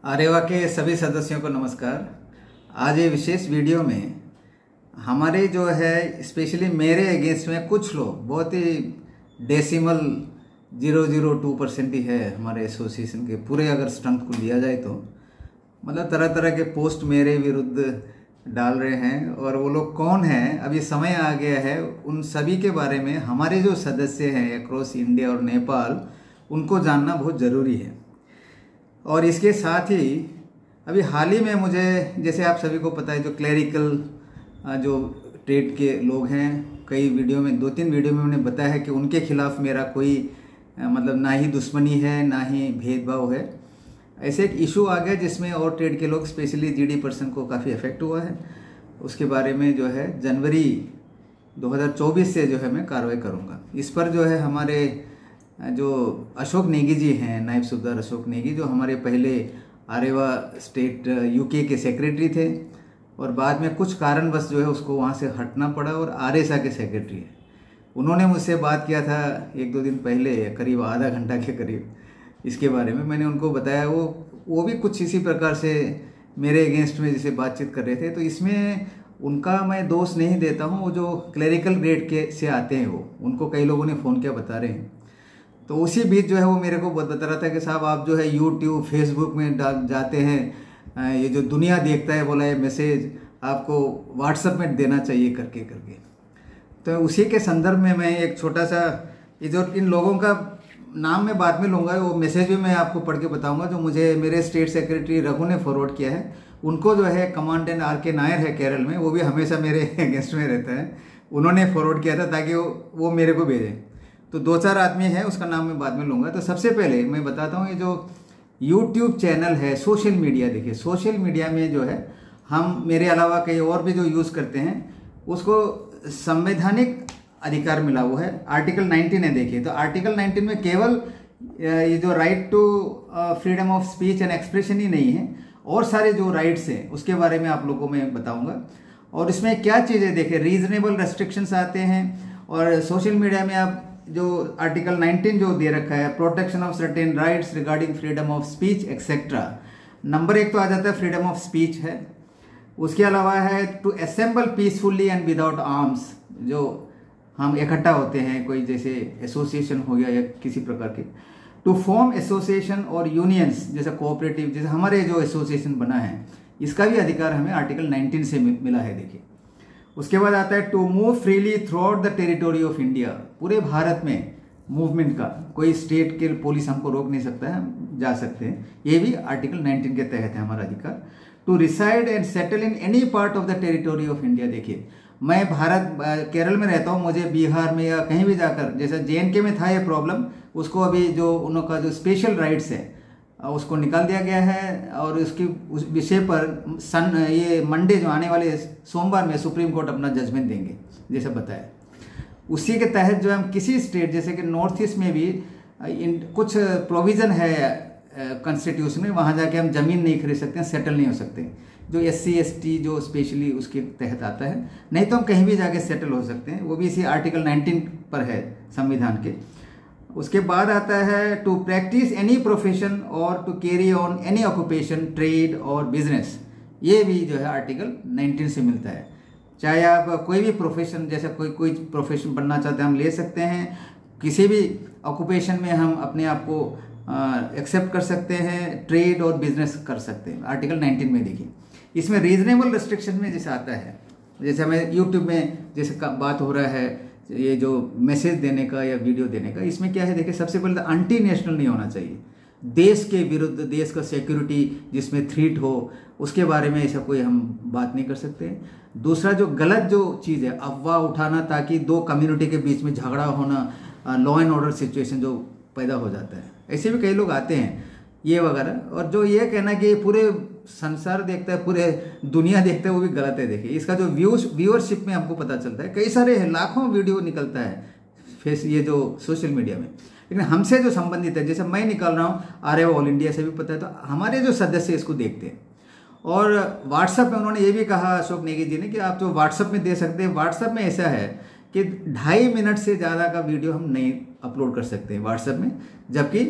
आरेवा के सभी सदस्यों को नमस्कार। आज ये विशेष वीडियो में हमारे जो है स्पेशली मेरे अगेंस्ट में कुछ लोग बहुत ही डेसिमल 002% ही है हमारे एसोसिएशन के पूरे अगर स्ट्रेंथ को लिया जाए तो मतलब तरह तरह के पोस्ट मेरे विरुद्ध डाल रहे हैं। और वो लोग कौन हैं, अभी समय आ गया है उन सभी के बारे में हमारे जो सदस्य हैं अक्रॉस इंडिया और नेपाल उनको जानना बहुत ज़रूरी है। और इसके साथ ही अभी हाल ही में मुझे, जैसे आप सभी को पता है, जो क्लरिकल जो ट्रेड के लोग हैं, कई वीडियो में 2-3 वीडियो में उन्हें बताया है कि उनके खिलाफ मेरा कोई मतलब ना ही दुश्मनी है ना ही भेदभाव है। ऐसे एक इशू आ गया जिसमें और ट्रेड के लोग स्पेशली जीडी पर्सन को काफ़ी इफेक्ट हुआ है। उसके बारे में जो है जनवरी 2024 से जो है मैं कार्रवाई करूँगा। इस पर जो है हमारे जो अशोक नेगी जी हैं, नायब सूबेदार अशोक नेगी, जो हमारे पहले आरेवा स्टेट यूके के सेक्रेटरी थे और बाद में कुछ कारणवश जो है उसको वहाँ से हटना पड़ा और आरएसए के सेक्रेटरी है। उन्होंने मुझसे बात किया था 1-2 दिन पहले, करीब आधा घंटा के करीब, इसके बारे में। मैंने उनको बताया, वो भी कुछ इसी प्रकार से मेरे अगेंस्ट में जैसे बातचीत कर रहे थे। तो इसमें उनका मैं दोष नहीं देता हूँ, वो जो क्लरिकल ग्रेड के से आते हैं वो, उनको कई लोगों ने फ़ोन किया बता रहे हैं। तो उसी बीच जो है वो मेरे को बता रहा था कि साहब आप जो है यूट्यूब फेसबुक में जाते हैं, ये जो दुनिया देखता है, बोला ये मैसेज आपको व्हाट्सएप में देना चाहिए करके। तो उसी के संदर्भ में मैं एक छोटा सा, ये जो इन लोगों का नाम मैं बाद में लूँगा, वो मैसेज भी मैं आपको पढ़ के बताऊँगा, जो मुझे मेरे स्टेट सेक्रेटरी रघु ने फॉरवर्ड किया है। उनको जो है कमांडेंट आर.के. नायर है केरल में, वो भी हमेशा मेरे अगेंस्ट में रहता है, उन्होंने फॉरवर्ड किया था ताकि वो मेरे को भेजें। तो 2-4 आदमी है, उसका नाम मैं बाद में लूँगा। तो सबसे पहले मैं बताता हूँ, ये जो यूट्यूब चैनल है, सोशल मीडिया, देखिए सोशल मीडिया में जो है हम, मेरे अलावा कई और भी जो यूज़ करते हैं, उसको संवैधानिक अधिकार मिला हुआ है। आर्टिकल 19 है, देखिए। तो आर्टिकल 19 में केवल ये जो right to freedom of speech and expression ही नहीं है, और सारे जो राइट्स हैं उसके बारे में आप लोगों को मैं बताऊँगा। और इसमें क्या चीज़ें, देखिए रीजनेबल रेस्ट्रिक्शंस आते हैं। और सोशल मीडिया में आप जो आर्टिकल 19 जो दे रखा है, protection of certain rights regarding freedom of speech etcetera, number 1 तो आ जाता है फ्रीडम ऑफ स्पीच है। उसके अलावा है to assemble peacefully and without arms, जो हम इकट्ठा होते हैं, कोई जैसे एसोसिएशन हो गया या किसी प्रकार के, टू फॉर्म एसोसिएशन और यूनियंस, जैसे कोऑपरेटिव, जैसे हमारे जो एसोसिएशन बना है, इसका भी अधिकार हमें आर्टिकल 19 से मिला है, देखिए। उसके बाद आता है to move freely throughout the territory of India, पूरे भारत में मूवमेंट का कोई स्टेट के पुलिस हमको रोक नहीं सकता है, हम जा सकते हैं, ये भी आर्टिकल 19 के तहत है हमारा अधिकार। To reside and settle in any part of the territory of India, देखिए मैं केरल में रहता हूँ, मुझे बिहार में या कहीं भी जाकर, जैसे JNK में था ये प्रॉब्लम, उसको अभी जो उनका जो स्पेशल राइट्स है उसको निकाल दिया गया है। और उसकी उस विषय पर ये मंडे जो आने वाले सोमवार में सुप्रीम कोर्ट अपना जजमेंट देंगे, जैसे बताया। उसी के तहत जो हम किसी स्टेट, जैसे कि नॉर्थ ईस्ट में भी कुछ प्रोविज़न है कॉन्स्टिट्यूशन में, वहाँ जाके हम ज़मीन नहीं खरीद सकते हैं, सेटल नहीं हो सकते, जो SC ST जो स्पेशली उसके तहत आता है। नहीं तो हम कहीं भी जाके सेटल हो सकते हैं, वो भी इसी आर्टिकल 19 पर है संविधान के। उसके बाद आता है टू प्रैक्टिस एनी प्रोफेशन और to carry on any occupation, trade और बिजनेस, ये भी जो है आर्टिकल 19 से मिलता है। चाहे आप कोई भी प्रोफेशन, जैसे कोई प्रोफेशन बनना चाहते हैं हम ले सकते हैं, किसी भी ऑक्यूपेशन में हम अपने आप को एक्सेप्ट कर सकते हैं, ट्रेड और बिजनेस कर सकते हैं, आर्टिकल 19 में देखिए। इसमें रीजनेबल रिस्ट्रिक्शन में जैसे आता है, जैसे हमें यूट्यूब में जैसे बात हो रहा है, ये जो मैसेज देने का या वीडियो देने का, इसमें क्या है, देखिए सबसे पहले तो एंटी नेशनल नहीं होना चाहिए, देश के विरुद्ध, देश का सिक्योरिटी जिसमें थ्रेट हो, उसके बारे में ऐसा कोई हम बात नहीं कर सकते। दूसरा, जो गलत जो चीज़ है, अफवाह उठाना ताकि 2 कम्युनिटी के बीच में झगड़ा होना, लॉ एंड ऑर्डर सिचुएशन जो पैदा हो जाता है, ऐसे भी कई लोग आते हैं, ये वगैरह। और जो ये कहना कि पूरे संसार देखता है, पूरे दुनिया देखता है, वो भी गलत है। देखिए इसका जो व्यूअरशिप में हमको पता चलता है, कई सारे लाखों वीडियो निकलता है ये जो सोशल मीडिया में, लेकिन हमसे जो संबंधित है, जैसे मैं निकाल रहा हूँ, आरेवा ऑल इंडिया से भी पता है, तो हमारे जो सदस्य इसको देखते हैं। और व्हाट्सएप में उन्होंने ये भी कहा अशोक नेगी जी ने कि आप तो व्हाट्सएप में दे सकते हैं। व्हाट्सएप में ऐसा है कि 2.5 मिनट से ज़्यादा का वीडियो हम नहीं अपलोड कर सकते हैं व्हाट्सएप में, जबकि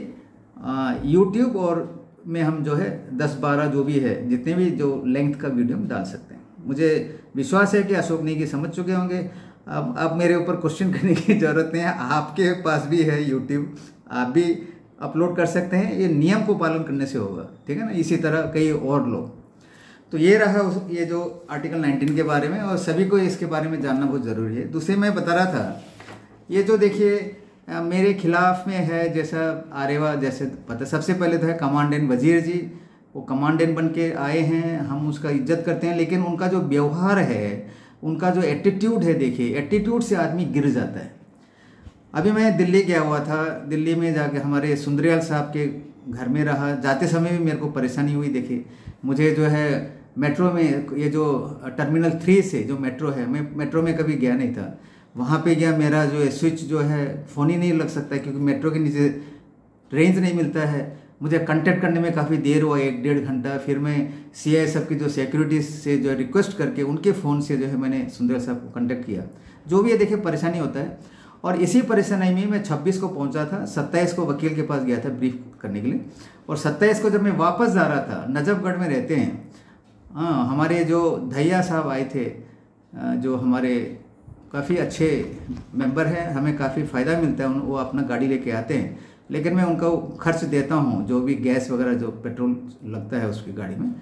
यूट्यूब और में हम जो है 10-12 जो भी है, जितने भी जो लेंथ का वीडियो हम डाल सकते हैं। मुझे विश्वास है कि अशोक नेगी समझ चुके होंगे। अब मेरे ऊपर क्वेश्चन करने की ज़रूरत नहीं है, आपके पास भी है यूट्यूब, आप भी अपलोड कर सकते हैं। ये नियम को पालन करने से होगा, ठीक है ना। इसी तरह कई और लोग। तो ये रहा ये जो आर्टिकल 19 के बारे में, और सभी को इसके बारे में जानना बहुत ज़रूरी है। दूसरे मैं बता रहा था, ये जो देखिए मेरे खिलाफ में है, जैसा आरेवा जैसे पता, सबसे पहले तो है कमांडेंट वजीर जी, वो कमांडेंट बन के आए हैं, हम उसका इज्जत करते हैं, लेकिन उनका जो व्यवहार है, उनका जो एटीट्यूड है, देखिए एटीट्यूड से आदमी गिर जाता है। अभी मैं दिल्ली गया हुआ था, दिल्ली में जाके हमारे सुंदरयाल साहब के घर में रहा, जाते समय भी मेरे को परेशानी हुई। देखिए मुझे जो है मेट्रो में, ये जो टर्मिनल 3 से जो मेट्रो है, मैं मेट्रो में कभी गया नहीं था, वहाँ पे गया, मेरा जो है स्विच जो है फ़ोन ही नहीं लग सकता है, क्योंकि मेट्रो के नीचे रेंज नहीं मिलता है। मुझे कांटेक्ट करने में काफ़ी देर हुआ, 1-1.5 घंटा। फिर मैं CISF की जो सिक्योरिटी से जो रिक्वेस्ट करके उनके फ़ोन से जो है मैंने सुंदर साहब को कांटेक्ट किया। जो भी है देखिए परेशानी होता है, और इसी परेशानी में मैं 26 को पहुंचा था, 27 को वकील के पास गया था ब्रीफ करने के लिए, और 27 को जब मैं वापस जा रहा था, नजफगढ़ में रहते हैं, हाँ, हमारे जो धैया साहब आए थे, जो हमारे काफ़ी अच्छे मेंबर हैं, हमें काफ़ी फ़ायदा मिलता है, वो अपना गाड़ी लेके आते हैं, लेकिन मैं उनका खर्च देता हूँ, जो भी गैस वगैरह जो पेट्रोल लगता है उसकी गाड़ी में।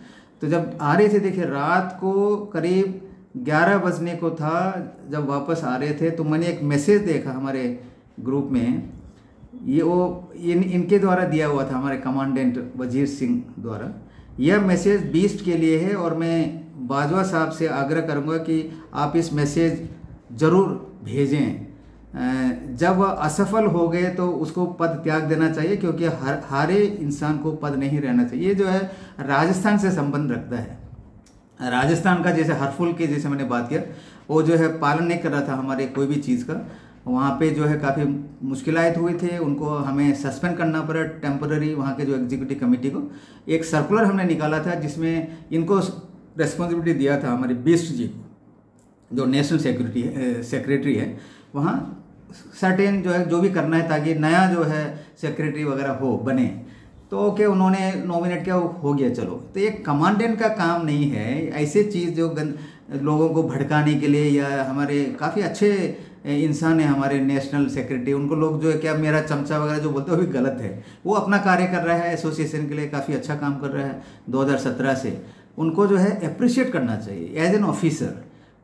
तो जब आ रहे थे, देखिए रात को करीब 11 बजने को था, जब वापस आ रहे थे, तो मैंने एक मैसेज देखा हमारे ग्रुप में, ये वो इनके द्वारा दिया हुआ था, हमारे कमांडेंट वजीर सिंह द्वारा। यह मैसेज बीस्ट के लिए है, और मैं बाजवा साहब से आग्रह करूंगा कि आप इस मैसेज ज़रूर भेजें। जब असफल हो गए तो उसको पद त्याग देना चाहिए, क्योंकि हारे इंसान को पद नहीं रहना चाहिए। ये जो है राजस्थान से संबंध रखता है। राजस्थान का जैसे हरफुल के जैसे मैंने बात किया, वो जो है पालन नहीं कर रहा था हमारे कोई भी चीज़ का, वहाँ पे जो है काफ़ी मुश्किलात हुई थे, उनको हमें सस्पेंड करना पड़ा टेम्पररी, वहाँ के जो एग्जीक्यूटिव कमेटी को। एक सर्कुलर हमने निकाला था जिसमें इनको रेस्पॉन्सिबिलिटी दिया था हमारे बीस्ट जी को, जो नेशनल सेक्रेटरी है, वहाँ सर्टेन जो है जो भी करना है, ताकि नया जो है सेक्रेटरी वगैरह बने। तो ओके, उन्होंने नॉमिनेट किया, हो गया, चलो। तो ये कमांडेंट का काम नहीं है ऐसे चीज़ जो लोगों को भड़काने के लिए, या हमारे काफ़ी अच्छे इंसान है हमारे नेशनल सेक्रेटरी, उनको लोग जो है क्या मेरा चमचा वगैरह जो बोलते हैं वो भी गलत है। वो अपना कार्य कर रहा है, एसोसिएशन के लिए काफ़ी अच्छा काम कर रहा है 2017 से। उनको जो है अप्रिशिएट करना चाहिए एज एन ऑफिसर।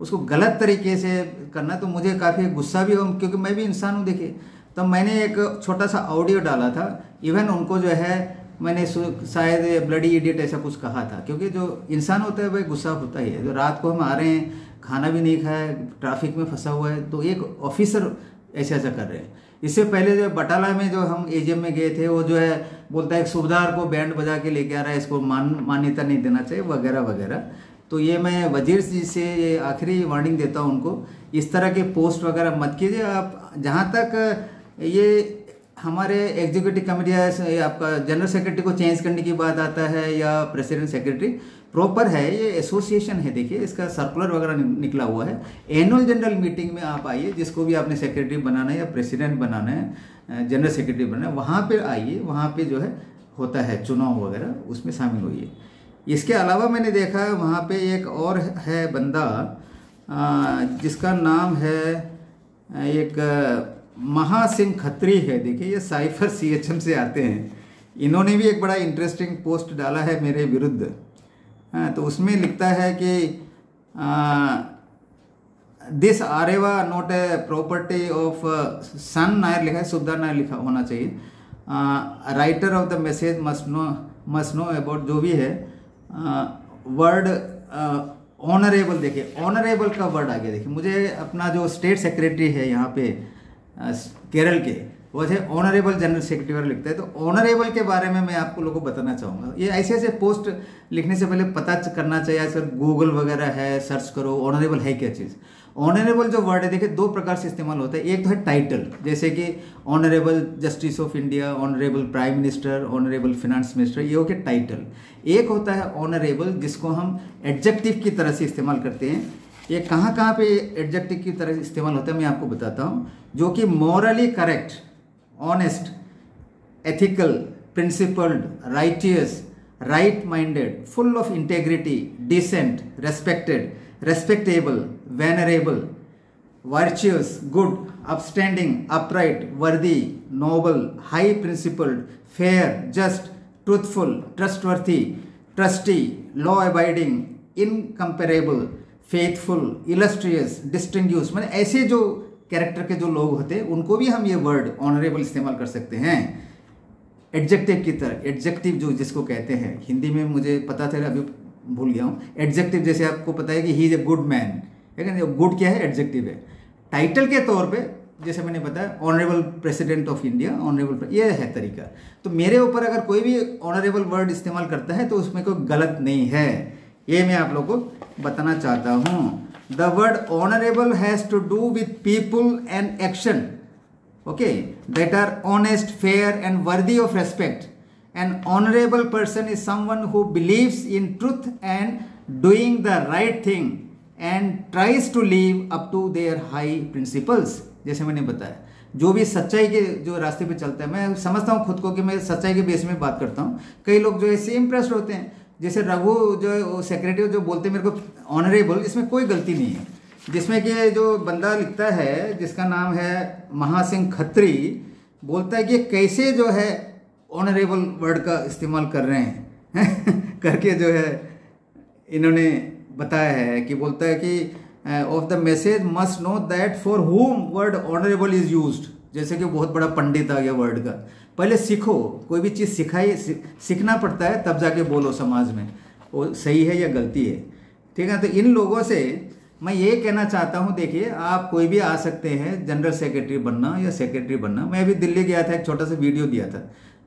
उसको गलत तरीके से करना, तो मुझे काफ़ी गुस्सा भी हो, क्योंकि मैं भी इंसान हूँ। देखिए, तो मैंने एक छोटा सा ऑडियो डाला था, इवन उनको जो है मैंने शायद ब्लडी इडियट ऐसा कुछ कहा था, क्योंकि जो इंसान होता है वह गुस्सा होता ही है। जो रात को हम आ रहे हैं, खाना भी नहीं खाया, ट्रैफिक में फंसा हुआ है, तो एक ऑफिसर ऐसा कर रहे हैं। इससे पहले जो बटाला में जो हम AGM में गए थे, वो जो है बोलता है सूबेदार को बैंड बजा के लेके आ रहा है, इसको मान्यता नहीं देना चाहिए वगैरह वगैरह। तो ये मैं वजीर जी से ये आखिरी वार्निंग देता हूँ उनको, इस तरह के पोस्ट वगैरह मत कीजिए आप। जहाँ तक ये हमारे एग्जीक्यूटिव कमेटी या आपका जनरल सेक्रेटरी को चेंज करने की बात आता है, या प्रेसिडेंट सेक्रेटरी, प्रॉपर है, ये एसोसिएशन है। देखिए इसका सर्कुलर वगैरह निकला हुआ है। एनुअल जनरल मीटिंग में आप आइए, जिसको भी आपने सेक्रेटरी बनाना है या प्रेसिडेंट बनाना है, जनरल सेक्रेटरी बनाना है, वहाँ पर आइए, वहाँ पे जो है होता है चुनाव वगैरह, उसमें शामिल होइए। इसके अलावा मैंने देखा वहाँ पे एक और है बंदा, जिसका नाम है एक महासिंह खत्री है। देखिए ये साइफर CHM से आते हैं, इन्होंने भी एक बड़ा इंटरेस्टिंग पोस्ट डाला है मेरे विरुद्ध। तो उसमें लिखता है कि दिस आरेवा not a property of son Nair, लिखा है, सुबदार नायर लिखा होना चाहिए। Writer of the message must know about, जो भी है वर्ड ऑनरेबल। देखिए ऑनरेबल का वर्ड आ गया। देखिए मुझे अपना जो स्टेट सेक्रेटरी है यहाँ पे केरल के, वो है ऑनरेबल जनरल सेक्रेटरी लिखता है। तो ऑनरेबल के बारे में मैं आपको लोगों को बताना चाहूँगा। ये ऐसे ऐसे पोस्ट लिखने से पहले पता करना चाहिए, सर गूगल वगैरह है, सर्च करो ऑनरेबल है क्या चीज़। ऑनरेबल जो वर्ड है देखिए दो प्रकार से इस्तेमाल होता है। एक तो है टाइटल, जैसे कि honourable justice of India, honourable prime minister, honourable finance minister, ये हो गया टाइटल। एक होता है ऑनरेबल, जिसको हम एडजेक्टिव की तरह से इस्तेमाल करते हैं। ये कहाँ पे एडजेक्टिव की तरह इस्तेमाल होता है मैं आपको बताता हूँ। जो कि morally correct, honest, ethical, principled, righteous, right minded, full of integrity, decent, respected, respectable, venerable, virtuous, good, upstanding, upright, worthy, noble, high principled, fair, just, truthful, trustworthy, trusty, law abiding, incomparable, faithful, illustrious, distinguish, मैंने ऐसे जो character के जो लोग होते हैं उनको भी हम ये वर्ड ऑनरेबल इस्तेमाल कर सकते हैं। एडजेक्टिव की तरह, एडजेक्टिव जो जिसको कहते हैं हिंदी में मुझे पता था अभी भूल गया हूँ। एडजेक्टिव जैसे आपको पता है कि he is a good man, है ना, गुड क्या है, एडजेक्टिव है। टाइटल के तौर पे जैसे मैंने बताया honourable president of India, honourable, ये है तरीका। तो मेरे ऊपर अगर कोई भी ऑनरेबल वर्ड इस्तेमाल करता है तो उसमें कोई गलत नहीं है, ये मैं आप लोगों को बताना चाहता हूँ। The word honourable has to do with people and action, okay, that are honest, fair and worthy of respect. An honorable person is someone who believes in truth and doing the right thing and tries to live up to their high principles. जैसे मैंने बताया, जो भी सच्चाई के जो रास्ते पे चलता है, मैं समझता हूँ खुद को कि मैं सच्चाई के बेस में बात करता हूँ। कई लोग जो ऐसे इम्प्रेस्ड होते हैं, जैसे रघु जो सेक्रेटरी जो बोलते हैं मेरे को ऑनरेबल, इसमें कोई गलती नहीं है। जिसमें कि जो बंदा लिखता है जिसका नाम है महासिंह खत्री, बोलता है कि कैसे जो है ऑनरेबल वर्ड का इस्तेमाल कर रहे हैं करके जो है इन्होंने बताया है कि बोलता है कि of the message must know that for हुम वर्ड ऑनरेबल इज यूज्ड। जैसे कि बहुत बड़ा पंडित आ गया वर्ड का। पहले सीखो, कोई भी चीज़ सीखना पड़ता है तब जाके बोलो समाज में वो सही है या गलती है, ठीक है। तो इन लोगों से मैं ये कहना चाहता हूँ, देखिए आप कोई भी आ सकते हैं जनरल सेक्रेटरी बनना या सेक्रेटरी बनना। मैं अभी दिल्ली गया था, एक छोटा सा वीडियो दिया था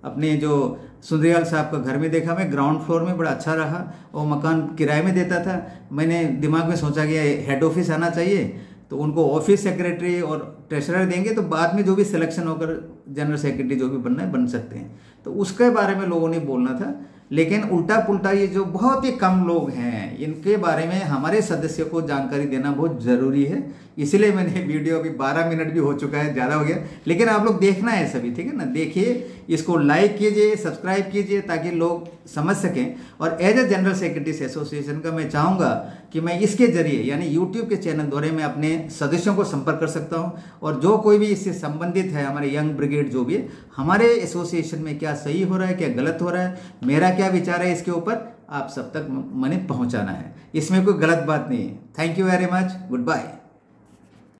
अपने जो सुंदरियाल साहब का घर में, देखा मैं ग्राउंड फ्लोर में, बड़ा अच्छा रहा। और मकान किराए में देता था। मैंने दिमाग में सोचा कि हेड ऑफिस आना चाहिए, तो उनको ऑफिस सेक्रेटरी और ट्रेजरर देंगे, तो बाद में जो भी सिलेक्शन होकर जनरल सेक्रेटरी जो भी बनना है बन सकते हैं। तो उसके बारे में लोगों ने बोलना था, लेकिन उल्टा पुल्टा ये जो बहुत ही कम लोग हैं इनके बारे में हमारे सदस्यों को जानकारी देना बहुत ज़रूरी है। इसलिए मैंने वीडियो अभी 12 मिनट भी हो चुका है, ज़्यादा हो गया, लेकिन आप लोग देखना है सभी, ठीक है ना। देखिए, इसको लाइक कीजिए, सब्सक्राइब कीजिए ताकि लोग समझ सकें। और as a general secretaries association का मैं चाहूँगा कि मैं इसके जरिए यानी यूट्यूब के चैनल द्वारा मैं अपने सदस्यों को संपर्क कर सकता हूँ। और जो कोई भी इससे संबंधित है, हमारे यंग ब्रिगेड जो भी है, हमारे एसोसिएशन में क्या सही हो रहा है, क्या गलत हो रहा है, मेरा क्या विचार है इसके ऊपर, आप सब तक मैंने पहुँचाना है। इसमें कोई गलत बात नहीं है। Thank you very much, good bye.